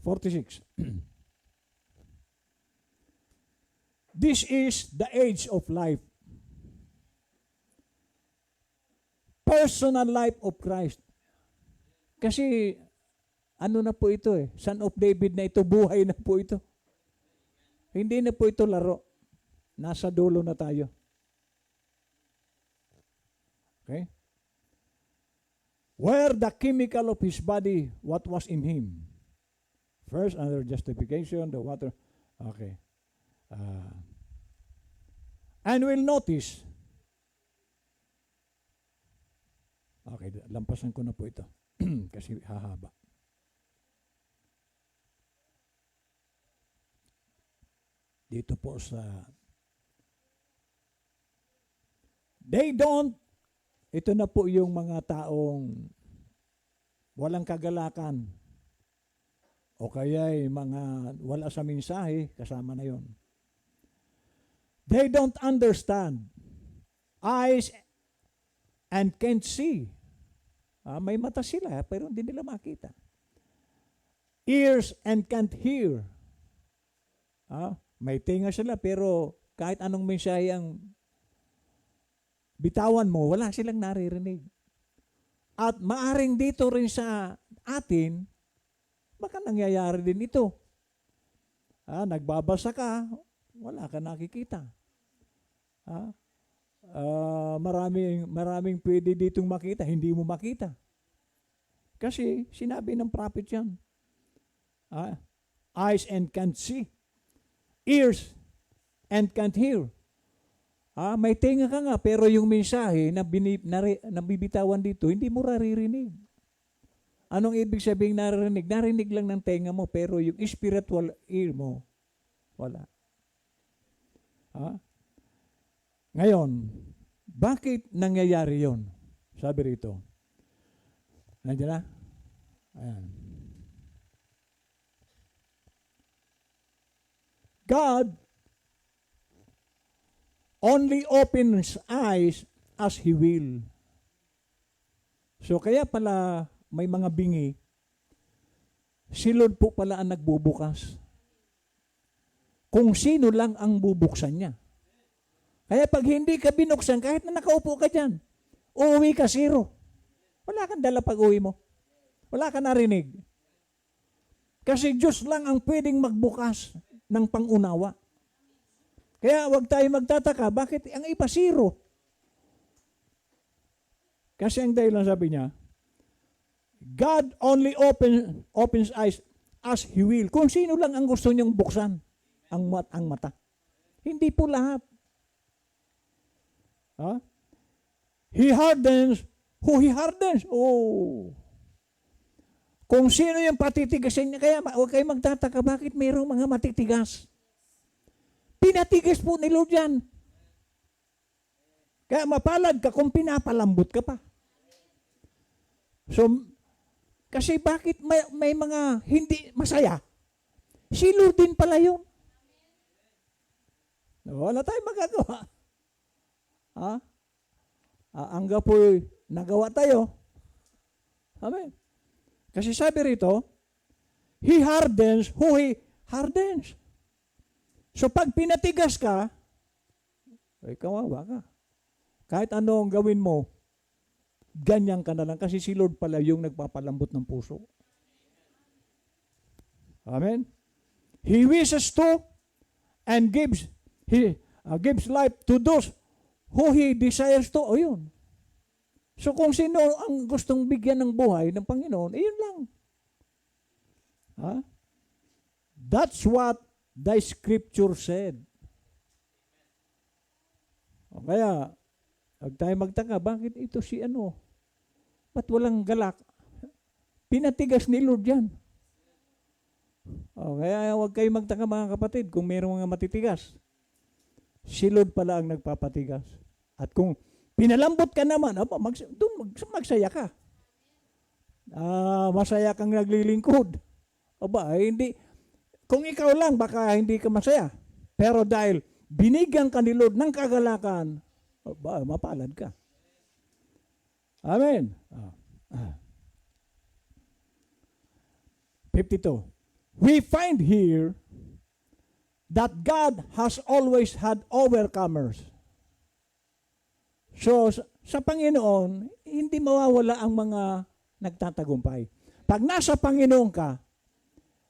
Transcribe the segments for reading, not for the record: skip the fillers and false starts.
46. This is the age of life. Personal life of Christ. Kasi, ano na po ito eh, Son of David na ito, buhay na po ito. Hindi na po ito laro. Nasa dulo na tayo. Okay? Where the chemical of his body, what was in him? First, under justification, the water. Okay. And we'll notice, okay, lampasan ko na po ito. Kasi hahaba. Dito po sa they don't, ito na po yung mga taong walang kagalakan o kaya'y mga wala sa mensahe, kasama na yon. They don't understand. Eyes and can't see. May mata sila, pero hindi nila makita. Ears and can't hear. May tinga sila, pero kahit anong mensahe ang bitawan mo, wala silang naririnig. At maaring dito rin sa atin, baka nangyayari din ito. Nagbabasa ka, wala ka nakikita. Maraming pwede ditong makita, hindi mo makita. Kasi sinabi ng prophet yan. Eyes and can't see. Ears and can't hear. May tenga ka nga, pero yung mensahe na bibitawan dito, hindi mo naririnig. Anong ibig sabihin naririnig? Narinig lang ng tenga mo, pero yung spiritual ear mo, wala. Ngayon, bakit nangyayari yon? Sabi rito. Nandiyan na? Ayan. God only opens eyes as He will. So kaya pala may mga bingi, si Lord po pala ang nagbubukas. Kung sino lang ang bubuksan niya. Kaya pag hindi ka binuksan, kahit na nakaupo ka dyan, uuwi ka zero. Wala kang dala pag uwi mo. Wala ka narinig. Kasi Diyos lang ang pwedeng magbukas ng pangunawa. Kaya huwag tayo magtataka, bakit ang iba zero? Kasi ang dahilan sabi niya, God only opens eyes as He will. Kung sino lang ang gusto niyang buksan ang mata. Hindi po lahat. He hardens who He hardens. Kung sino yung patitigasin niya, kaya huwag kayo magtataka, bakit mayroong mga matitigas? Pinatigas po ni Lord yan. Kaya mapalad ka kung pinapalambot ka pa. So, kasi bakit may mga hindi masaya? Si Lord din pala yun. Wala tayong magagawa. Hanggang po nagawa tayo. Amen. Kasi sabi rito, He hardens who He hardens. So pag pinatigas ka, ay kawawa ka. Kahit ano ang gawin mo, ganyan ka na lang. Kasi si Lord pala yung nagpapalambot ng puso. Amen. He wishes to and gives life to those who He desires to. O yun. So kung sino ang gustong bigyan ng buhay ng Panginoon, yun lang. That's what the Scripture said. O kaya, huwag tayo magtaka, bakit ito si ano? Ba't walang galak? Pinatigas ni Lord yan. O kaya huwag kayo magtaka mga kapatid kung mayroong mga matitigas. Si Lord pala ang nagpapatigas. At kung pinalambot ka naman, magsaya ka. Masaya kang naglilingkod. Hindi. Kung ikaw lang, baka hindi ka masaya. Pero dahil binigyan ka ni Lord ng kagalakan, mapalad ka. Amen. 52. we find here that God has always had overcomers. So, sa Panginoon, hindi mawawala ang mga nagtatagumpay. Pag nasa Panginoon ka,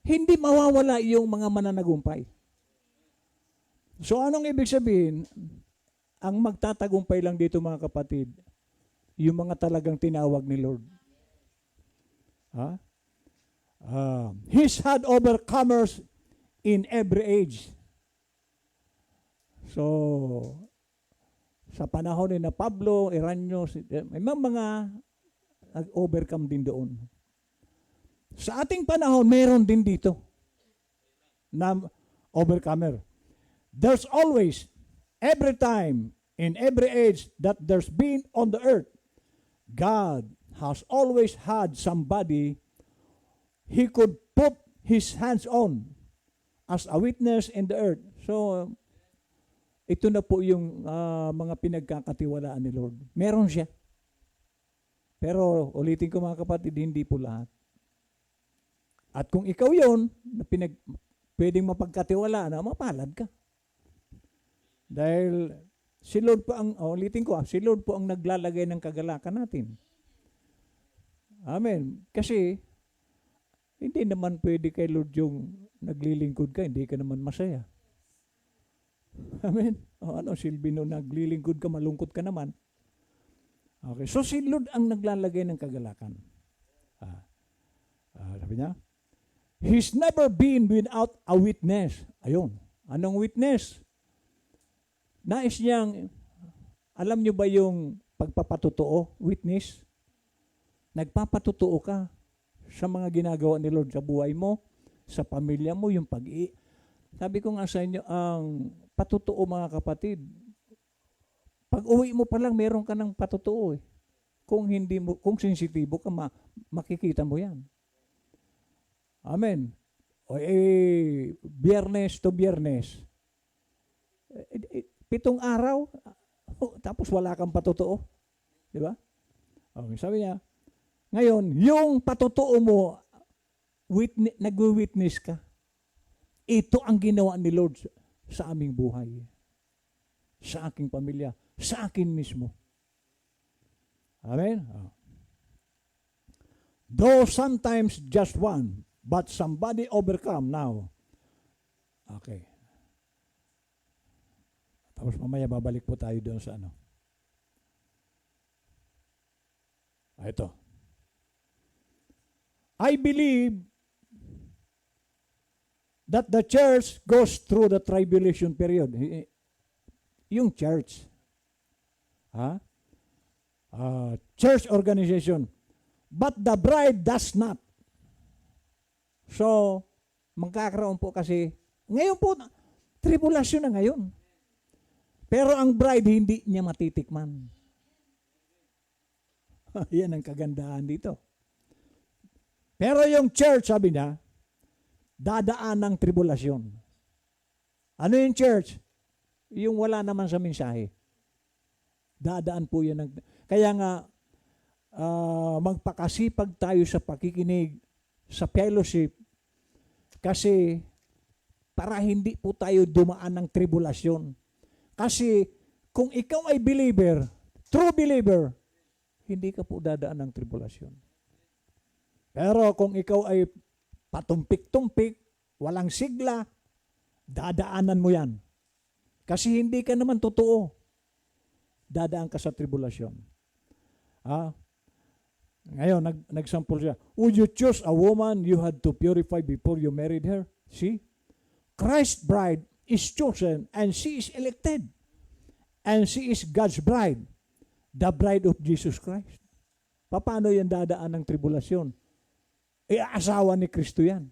hindi mawawala yung mga mananagumpay. So, anong ibig sabihin? Ang magtatagumpay lang dito mga kapatid, yung mga talagang tinawag ni Lord. He's had overcomers in every age. So, sa panahon ni na Pablo, Iranyo, may mga nag-overcome din doon. Sa ating panahon, meron din dito na overcomer. There's always, every time, in every age that there's been on the earth, God has always had somebody He could put His hands on as a witness in the earth. So, ito na po yung mga pinagkakatiwalaan ni Lord. Meron siya. Pero, ulitin ko mga kapatid, hindi po lahat. At kung ikaw yon na pwedeng mapagkatiwalaan, mapalad ka. Dahil, si Lord po ang, ulitin ko, si Lord po ang naglalagay ng kagalakan natin. Amen. Kasi, hindi naman pwede kay Lord yung naglilingkod ka, hindi ka naman masaya. Amen. Ano, silbi no, naglilingkod ka, malungkot ka naman. Okay, so si Lord ang naglalagay ng kagalakan. Sabi niya, He's never been without a witness. Ayun. Anong witness? Nais niyang, alam niyo ba yung pagpapatotoo, witness? Nagpapatotoo ka sa mga ginagawa ni Lord sa buhay mo, sa pamilya mo, yung sabi ko nga sa inyo, ang patotoo mga kapatid, pag uwi mo pa lang, meron ka ng patotoo eh. Kung sensitibo ka, makikita mo yan. Amen. Biyernes to Biyernes. 7 araw, tapos wala kang patotoo. Di ba? Okay, sabi niya, ngayon, yung patotoo mo, nag-witness ka. Ito ang ginawa ni Lord sa aming buhay. Sa aking pamilya. Sa akin mismo. Amen? Though sometimes just one, but somebody overcome now. Okay. Tapos mamaya babalik po tayo doon sa ano. Ito. I believe that the church goes through the tribulation period. Yung church. Church organization. But the bride does not. So, magkakaroon po kasi, ngayon po, tribulasyon na ngayon. Pero ang bride, hindi niya matitikman. Yan ang kagandahan dito. Pero yung church, sabi niya, dadaan ng tribulasyon. Ano yung church? Yung wala naman sa mensahe. Dadaan po yan. Kaya nga, magpakasipag tayo sa pakikinig, sa fellowship, kasi para hindi po tayo dumaan ng tribulasyon. Kasi kung ikaw ay believer, true believer, hindi ka po dadaan ng tribulasyon. Pero kung ikaw ay patumpik-tumpik, walang sigla, dadaanan mo yan. Kasi hindi ka naman totoo. Dadaan ka sa tribulasyon. Ngayon, nagsample siya. Would you choose a woman you had to purify before you married her? See? Christ's bride is chosen and she is elected. And she is God's bride. The bride of Jesus Christ. Paano yan dadaan ng tribulasyon? Asawa ni Kristo yan.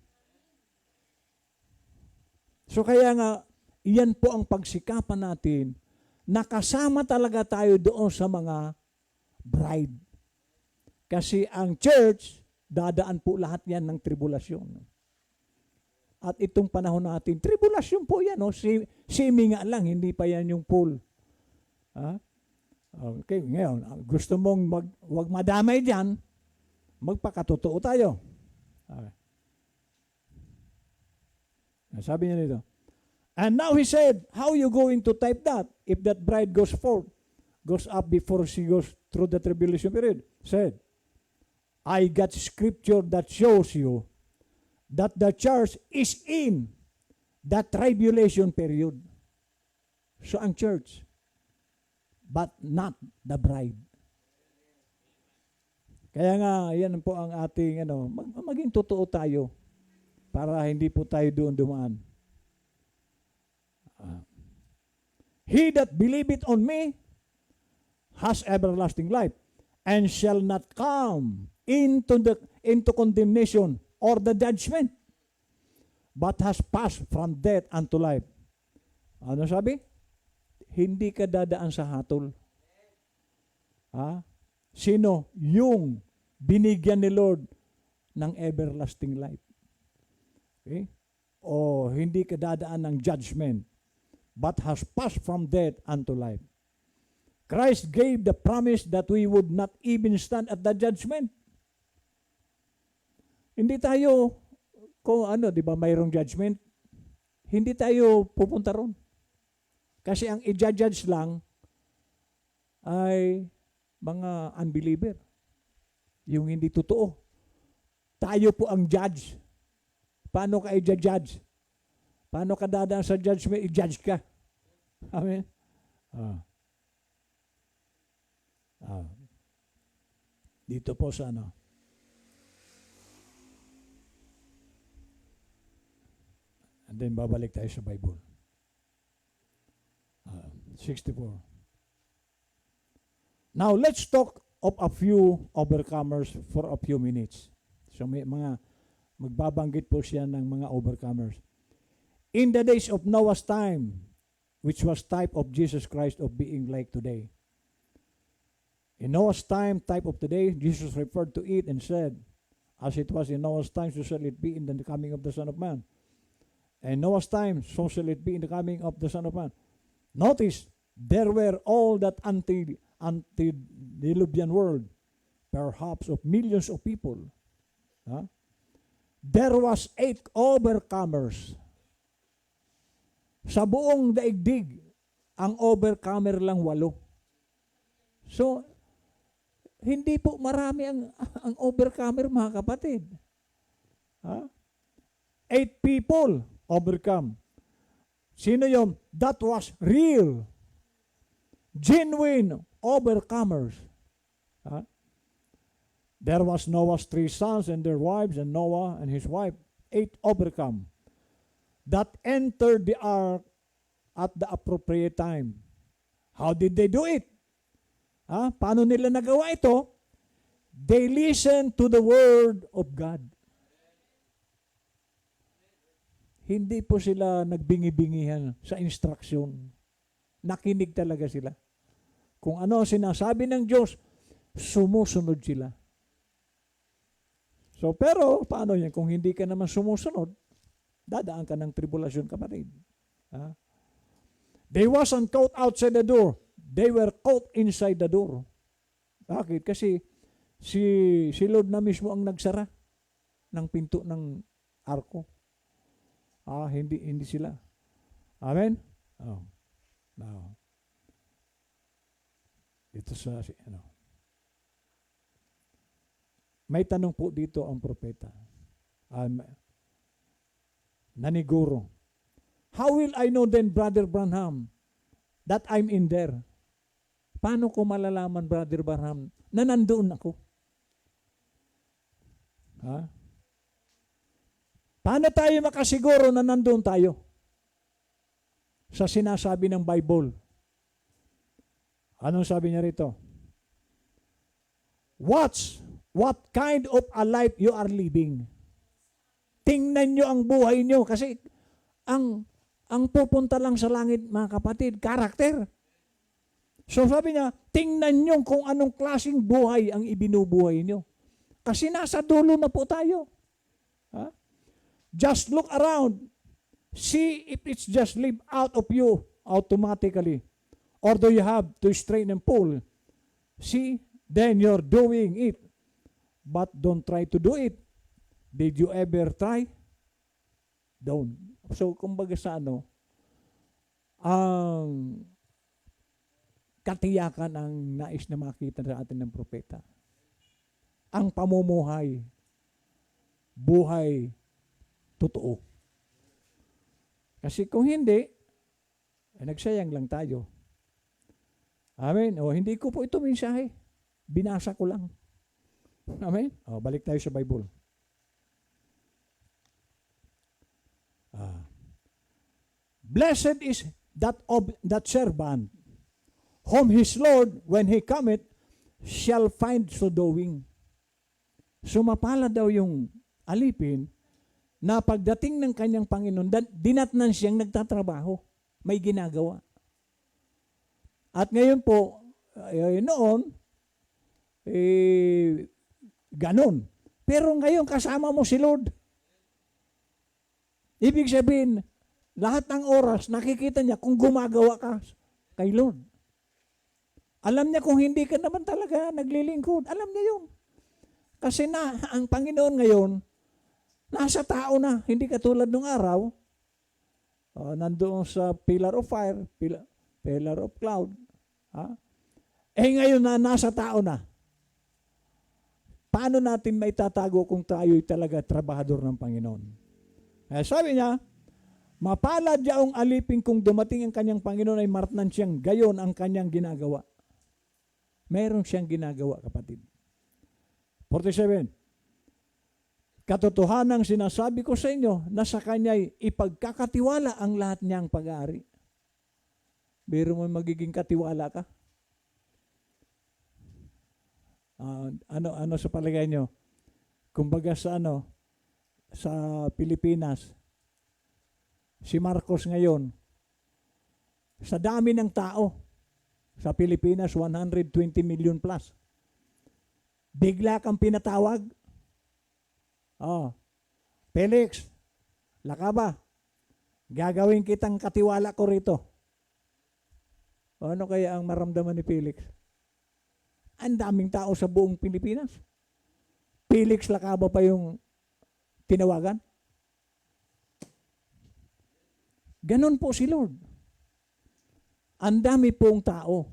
So kaya nga, iyan po ang pagsikapan natin, nakasama talaga tayo doon sa mga bride. Kasi ang church, dadaan po lahat yan ng tribulasyon. At itong panahon natin, tribulasyon po yan. Semi nga lang, hindi pa yan yung full. Okay, ngayon, gusto mong wag madamay dyan, magpakatotoo tayo. Okay. Sabi niya nito. And now he said, how you going to type that if that bride goes forth, goes up before she goes through the tribulation period? Said, I got scripture that shows you that the church is in the tribulation period. So ang church, but not the bride. Kaya nga, yan po ang ating, maging totoo tayo para hindi po tayo doon dumaan. He that believeth on me has everlasting life and shall not come into condemnation or the judgment, but has passed from death unto life. Ano sabi? Hindi ka dadaan sa hatol. Sino? Yung binigyan ni Lord ng everlasting life. Okay? O hindi ka dadaan ng judgment, but has passed from death unto life. Christ gave the promise that we would not even stand at the judgment. Hindi tayo, kung di ba, mayroong judgment, hindi tayo pupunta ron. Kasi ang i-judge lang ay mga unbeliever. Yung hindi totoo. Tayo po ang judge. Paano ka i-judge? Paano ka dadaan sa judgment? I-judge ka. Amen? Dito po sa and then babalik tayo sa Bible. 64. Now, let's talk of a few overcomers for a few minutes. So, may magbabanggit po siya ng mga overcomers. In the days of Noah's time, which was type of Jesus Christ of being like today. In Noah's time, type of today, Jesus referred to it and said, as it was in Noah's time, so shall it be in the coming of the Son of Man. And Noah's time, so shall it be in the coming of the Son of Man. Notice, there were all that antediluvian world, perhaps of millions of people. There was 8 overcomers. Sa buong daigdig, ang overcomer lang 8. So, hindi po marami ang overcomer, mga kapatid. 8 people overcome. Sino yun? That was real, genuine overcomers. There was Noah's 3 sons and their wives, and Noah and his wife, 8 overcome, that entered the ark at the appropriate time. How did they do it? Paano nila nagawa ito? They listened to the word of God. Hindi po sila nagbingi-bingihan sa instruction. Nakinig talaga sila. Kung ano ang sinasabi ng Diyos, sumusunod sila. So, pero paano yan? Kung hindi ka naman sumusunod, dadaan ka ng tribulasyon, kapatid. They wasn't caught outside the door. They were caught inside the door. Bakit? Kasi si Lord na mismo ang nagsara ng pinto ng arko. Hindi sila. Amen? Now, ito sa, may tanong po dito ang propeta. Naniguro. How will I know then, Brother Branham, that I'm in there? Paano ko malalaman, Brother Branham, na nandoon ako? Paano tayo makasiguro na nandoon tayo? Sa sinasabi ng Bible. Anong sabi niya rito? Watch what kind of a life you are living. Tingnan nyo ang buhay nyo kasi ang pupunta lang sa langit, mga kapatid, karakter. So sabi niya, tingnan nyo kung anong klaseng buhay ang ibinubuhay nyo. Kasi nasa dulo na po tayo. Just look around. See if it's just live out of you automatically. Or do you have to strain and pull? See, then you're doing it. But don't try to do it. Did you ever try? doon. So, kumbaga sa ano, ang katiyakan ang nais na makita sa atin ng propeta. Ang pamumuhay, buhay, totoo. Kasi kung hindi, nagsayang lang tayo. Amen. O, hindi ko po ito mensahe. Binasa ko lang. Amen. O, balik tayo sa Bible. Blessed is that servant whom his Lord, when he cometh, shall find so doing. Sumapala daw yung alipin na pagdating ng kanyang Panginoon, dinatnan siyang nagtatrabaho. May ginagawa. At ngayon po, noon, ganon. Pero ngayon kasama mo si Lord. Ibig sabihin, lahat ng oras, nakikita niya kung gumagawa ka kay Lord. Alam niya kung hindi ka naman talaga naglilingkod. Alam niya yun. Kasi ang Panginoon ngayon, nasa tao na. Hindi katulad nung araw, nandoon sa pillar of fire, pillar of cloud. Ngayon na nasa tao na. Paano natin maitatago kung tayo'y talaga trabahador ng Panginoon? Sabi niya, mapalad yaong alipin kung dumating ang kanyang Panginoon ay maratnan siyang gayon ang kanyang ginagawa. Meron siyang ginagawa, kapatid. 47. Katotohanang sinasabi ko sa inyo na sa kanya'y ipagkakatiwala ang lahat niyang pag-aari. Biro mo magiging katiwala ka? Ano sa palagay nyo? Kumbaga sa Pilipinas, si Marcos ngayon, sa dami ng tao, sa Pilipinas, 120 million plus. Bigla kang pinatawag. Felix, laka ba? Gagawin kitang katiwala ko rito. Ano kaya ang maramdaman ni Felix? Ang daming tao sa buong Pilipinas. Felix Lakaba pa yung tinawagan. Ganon po si Lord. Ang dami pong tao.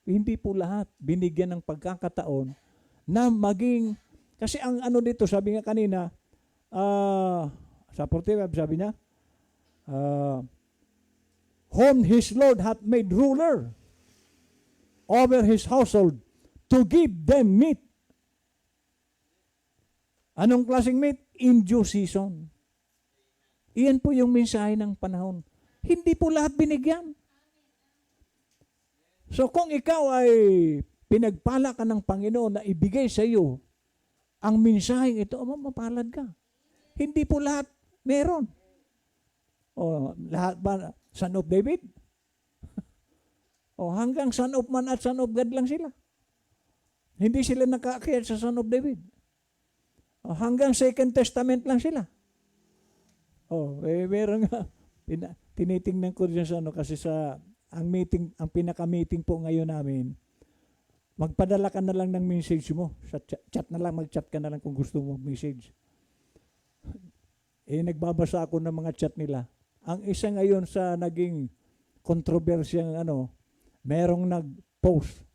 Hindi po lahat binigyan ng pagkakataon na maging, kasi ang dito, sabi nga kanina, sa 45, sabi niya, whom his Lord hath made ruler over his household to give them meat. Anong klaseng meat? In due season. Iyan po yung mensahe ng panahon. Hindi po lahat binigyan. So kung ikaw ay pinagpala ka ng Panginoon na ibigay sa iyo ang mensaheng ito, mapalad ka. Hindi po lahat meron. Lahat ba son of David? Hanggang son of man at son of God lang sila. Hindi sila nakaakyat sa son of David. Hanggang Second Testament lang sila. Meron nga, tinitingnan ko dyan sa kasi ang pinaka-meeting po ngayon namin, magpadala ka na lang ng message mo. Sa chat na lang, mag-chat ka na lang kung gusto mo message. Nagbabasa ako ng mga chat nila. Ang isa ngayon sa naging kontrobersyang merong nag-post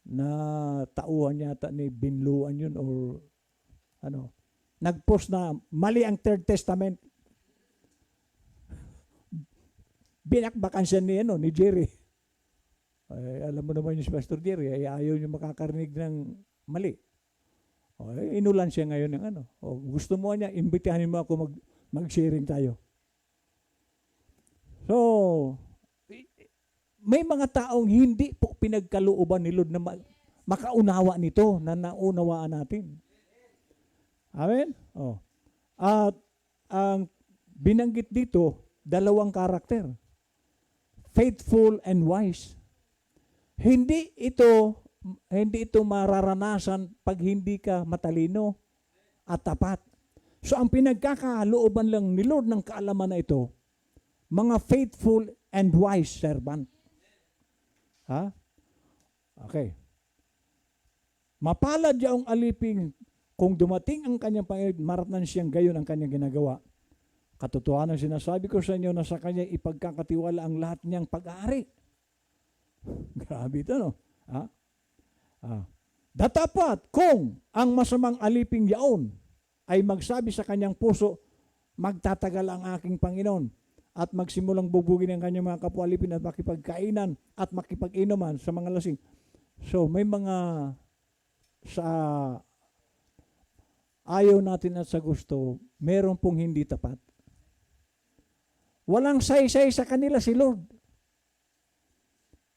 na tauhan yata ni Binluan yun or nag-post na mali ang Third Testament. Binakbakan siya ni Jerry. Alam mo naman yung si Pastor Jerry, ayaw niyo makakarinig ng mali. Inulan siya ngayon ng gusto mo niya, imbitahin mo ako mag-sharing tayo. So, may mga taong hindi po pinagkalooban ni Lord na makaunawa nito, na naunawaan natin. Amen? At ang binanggit dito, dalawang karakter. Faithful and wise. Hindi ito mararanasan pag hindi ka matalino at tapat. So ang pinagkakalooban lang ni Lord ng kaalaman na ito, mga faithful and wise servant. Okay. Mapalad yaong aliping kung dumating ang kanyang Panginoon, maratnan siyang gayon ang kanyang ginagawa. Katotohanan sinasabi ko sa inyo na sa kanya ipagkakatiwala ang lahat niyang pag-aari. Grabe ito, no? Ha? Datapat kung ang masamang aliping yaon ay magsabi sa kanyang puso, magtatagal ang aking Panginoon at magsimulang bubugin ang kanyang mga kapwa alipin at makipagkainan at makipag-inuman sa mga lasing. So may mga sa ayaw natin at sa gusto, meron pong hindi tapat. Walang saysay sa kanila si Lord.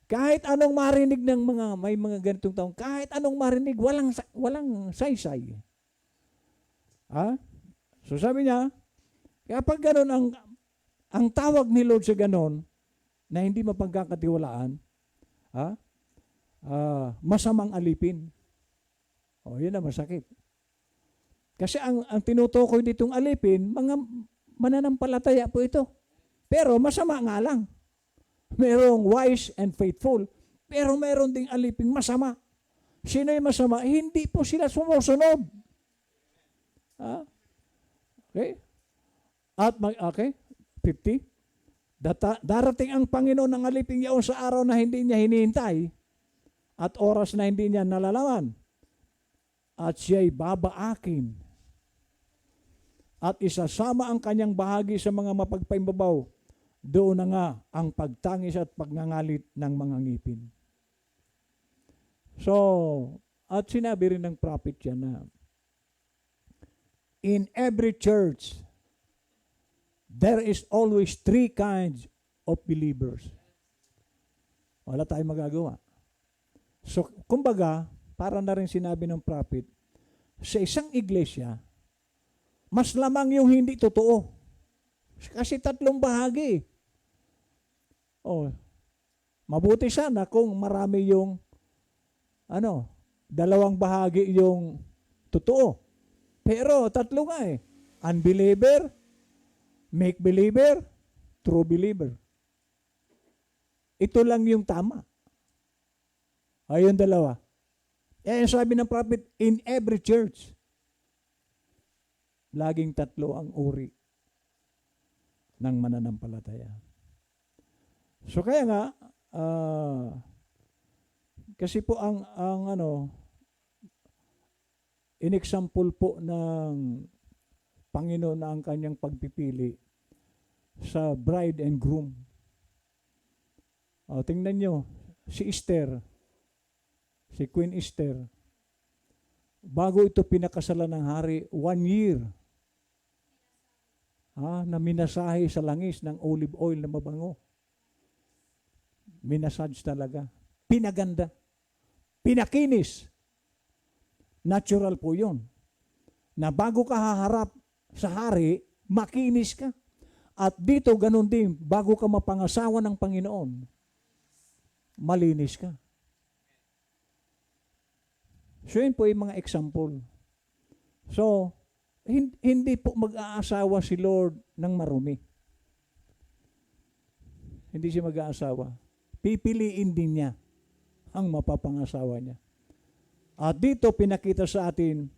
Kahit anong marinig ng may mga ganitong taong, kahit anong marinig, walang saysay. So sabi niya, kapag ganun ang tawag ni Lord sa ganun, na hindi mapagkakatiwalaan, masamang alipin. Yun na masakit. Kasi ang tinutukoy ditong alipin, mga mananampalataya po ito. Pero masama nga lang. Merong wise and faithful. Pero meron ding aliping masama. Sino yung masama? Hindi po sila sumusunod. Okay? Okay? 50. Darating ang Panginoon ng aliping yaon sa araw na hindi niya hinihintay at oras na hindi niya nalalaman. At siya'y babaakin. At isasama ang kanyang bahagi sa mga mapagpaimbabaw. Doon na nga ang pagtangis at pagngangalit ng mga ngipin. So, at sinabi rin ng prophet yan na, in every church, there is always 3 kinds of believers. Wala tayong magagawa. So, kumbaga, para na rin sinabi ng prophet, sa isang iglesia, mas lamang yung hindi totoo. Kasi 3 bahagi. Mabuti sana kung marami yung 2 bahagi yung totoo. Pero 3 nga eh. Unbeliever, make believer, true believer. Ito lang yung tama. Ayun 2. Yan sabi ng prophet, in every church, laging 3 ang uri ng mananampalataya. So kaya nga, kasi po ang in-example po ng Panginoon na ang kanyang pagpipili sa bride and groom. Tingnan nyo, si Esther, si Queen Esther, bago ito pinakasalan ng hari, 1 year, na minasahe sa langis ng olive oil na mabango. Minasage talaga. Pinaganda. Pinakinis. Natural po yun. Na bago ka haharap sa hari, makinis ka. At dito, ganun din, bago ka mapangasawa ng Panginoon, malinis ka. So, yun po yung mga example. So, hindi po mag-aasawa si Lord ng marumi. Hindi siya mag-aasawa. Pipiliin din niya ang mapapangasawa niya. At dito pinakita sa atin,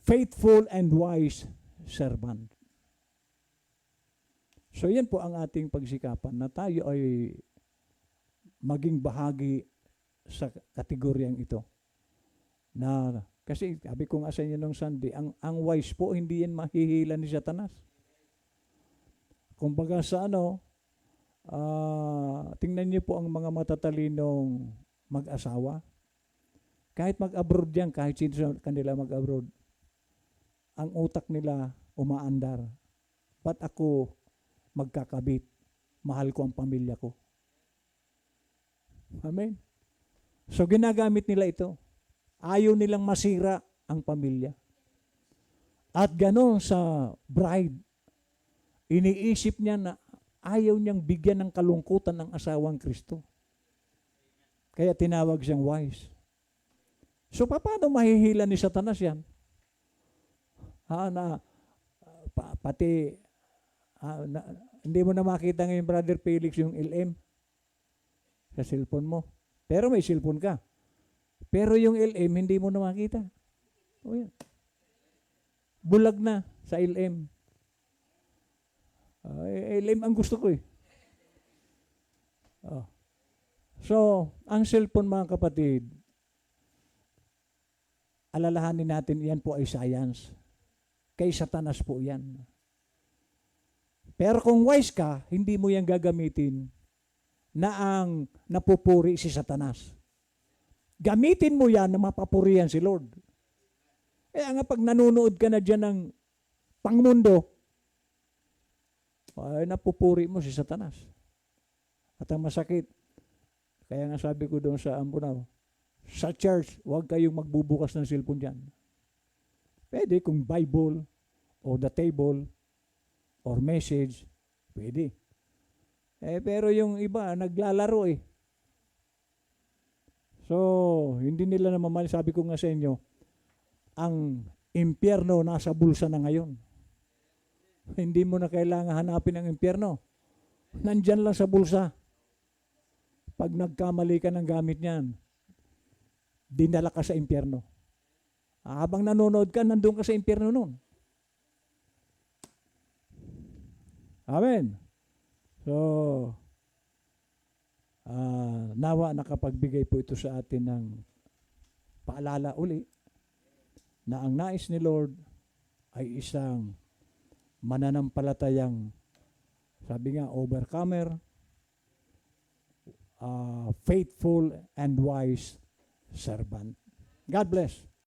faithful and wise servant. So yan po ang ating pagsikapan na tayo ay maging bahagi sa kategoryang ito. Na kasi sabi ko nga sa inyo nung Sunday, ang wise po hindi yan mahihila ni Satanas. Kumbaga sa tingnan niyo po ang mga matatalinong mag-asawa. Kahit mag-abroad yan, kahit sino sa kanila mag-abroad, ang utak nila umaandar. Ba't ako magkakabit? Mahal ko ang pamilya ko. Amen? So ginagamit nila ito. Ayaw nilang masira ang pamilya. At gano'n sa bride, iniisip niya na ayaw niyang bigyan ng kalungkutan ng asawang Kristo. Kaya tinawag siyang wise. So, paano mahihila ni Satanas yan? Hindi mo na makita ngayon, Brother Felix, yung LM sa cellphone mo. Pero may cellphone ka. Pero yung LM, hindi mo na makita. Yan. Bulag na sa LM. Lame ang gusto ko eh. Oh. So, ang cellphone mga kapatid, alalahanin natin yan po ay science. Kay Satanas po yan. Pero kung wise ka, hindi mo yan gagamitin na ang napupuri si Satanas. Gamitin mo yan na mapapurihan si Lord. Kaya nga pag nanonood ka na dyan ng pangmundo, ay napupuri mo si Satanas. At ang masakit, kaya nga sabi ko doon sa Ambunaw, sa church, huwag kayong magbubukas ng cellphone dyan. Pwede kung Bible, or the table, or message, pwede. Pero yung iba, naglalaro eh. So, hindi nila naman, sabi ko nga sa inyo, ang impyerno nasa bulsa na ngayon. Hindi mo na kailangan hanapin ang impyerno. Nandyan lang sa bulsa. Pag nagkamali ka ng gamit niyan, dinala ka sa impyerno. Habang nanonood ka, nandun ka sa impyerno nun. Amen. So, nawa nakapagbigay po ito sa atin ng paalala uli na ang nais ni Lord ay isang mananampalatayang, sabi nga, overcomer, faithful and wise servant. God bless.